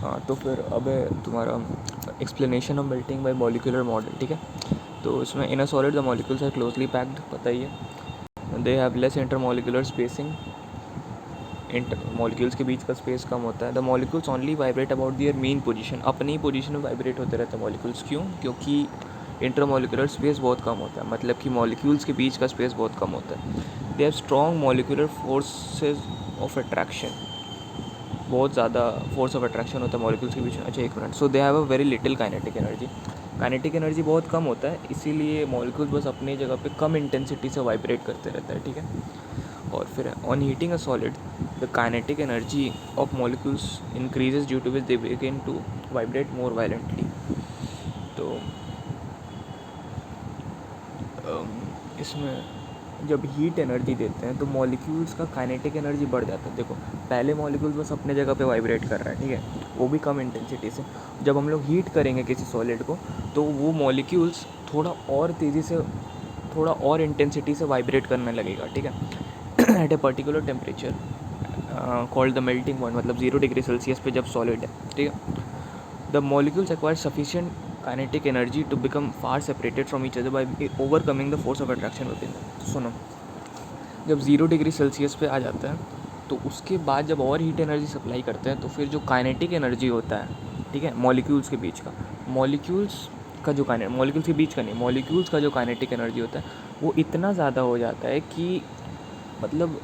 हाँ, तो फिर अब है तुम्हारा explanation of melting by molecular model, ठीक है। तो इसमें in a solid the molecules are closely packed, पता ही है। They have less intermolecular spacing, molecules के बीच का स्पेस कम होता है। The molecules only vibrate about their mean position, अपनी ही पोजीशन में वाइब्रेट होते रहते हैं मॉलिक्यूल्स। क्यों? क्योंकि इंटरमॉलिक्यूलर स्पेस बहुत कम होता है, मतलब कि मॉलिक्यूल्स के बीच का स्पेस बहुत कम होता है। They have strong molecular forces of attraction, बहुत ज़्यादा फोर्स ऑफ अट्रैक्शन होता है मॉलिक्यूल्स के बीच में। अच्छा, एक minute. So they have a very little kinetic energy, kinetic energy बहुत कम होता है, इसीलिए मॉलिक्यूल्स बस अपनी जगह पे कम इंटेंसिटी से वाइब्रेट करते रहता है, ठीक है। और फिर on heating a solid the kinetic energy of molecules increases due to which they begin to vibrate more violently. तो इसमें जब हीट एनर्जी देते हैं तो मॉलिक्यूल्स का काइनेटिक एनर्जी बढ़ जाता है। देखो, पहले मॉलिक्यूल्स बस अपने जगह पे वाइब्रेट कर रहा है, ठीक है, वो भी कम इंटेंसिटी से। जब हम लोग हीट करेंगे किसी सॉलिड को, तो वो मॉलिक्यूल्स थोड़ा और तेज़ी से, थोड़ा और इंटेंसिटी से वाइब्रेट करने लगेगा, ठीक है। At a particular temperature called the melting point, मतलब 0 डिग्री सेल्सियस पे जब सॉलिड है, ठीक है, the molecules acquire sufficient kinetic energy to become far separated from each other by overcoming the force of attraction within. सुनो, जब 0 degree Celsius पे आ जाता है, तो उसके बाद जब और हीट एनर्जी सप्लाई करते हैं, तो फिर जो काइनेटिक एनर्जी होता है, ठीक है, मॉलिक्यूल्स के बीच का, मॉलिक्यूल्स का जो मॉलिक्यूल्स के बीच का नहीं, मॉलिक्यूल्स का जो काइनेटिक एनर्जी होता है, वो इतना ज़्यादा हो जाता है कि मतलब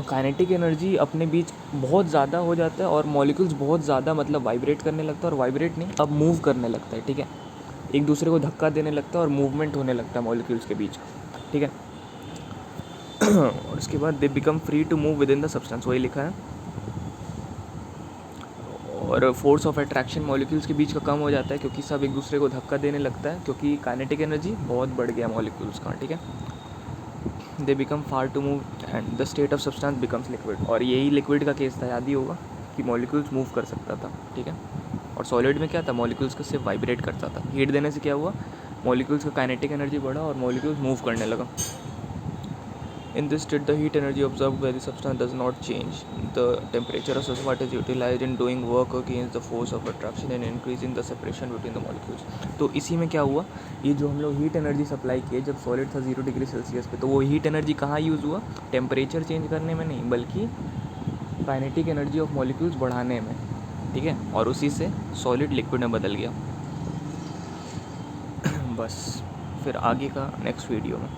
काइनेटिक एनर्जी अपने बीच बहुत ज़्यादा हो जाता है, और मॉलिक्यूल्स बहुत ज़्यादा मतलब वाइब्रेट करने लगता है, और वाइब्रेट नहीं, अब मूव करने लगता है, ठीक है, एक दूसरे को धक्का देने लगता है और मूवमेंट होने लगता है मॉलिक्यूल्स के बीच, ठीक है। और उसके बाद they become free to move within the substance, वही लिखा है। और फोर्स ऑफ अट्रैक्शन मॉलिक्यूल्स के बीच का कम हो जाता है, क्योंकि सब एक दूसरे को धक्का देने लगता है, क्योंकि काइनेटिक एनर्जी बहुत बढ़ गया मॉलिक्यूल्स का, ठीक है। They become far to move and the state of substance becomes liquid, और यही लिक्विड का केस था, याद ही होगा कि मॉलिक्यूल्स मूव कर सकता था, ठीक है। और सॉलिड में क्या था, मॉलिक्यूल्स का सिर्फ वाइब्रेट करता था। हीट देने से क्या हुआ, मॉलिक्यूल्स का काइनेटिक एनर्जी बढ़ा और मॉलिक्यूल्स मूव करने लगा। In this state, the heat energy absorbed by the substance does not change. The temperature of such part is utilized in doing work against the force of attraction and increasing the separation between the molecules. तो इसी में क्या हुआ, ये जो हम लोग heat energy supply किए जब सॉलिड था 0 डिग्री सेल्सियस पे, तो वो हीट एनर्जी कहाँ यूज़ हुआ, टेम्परेचर चेंज करने में नहीं, बल्कि काइनेटिक एनर्जी ऑफ मॉलिक्यूल्स बढ़ाने में, ठीक है। और उसी से सॉलिड लिक्विड में बदल गया। बस फिर आगे का नेक्स्ट वीडियो में।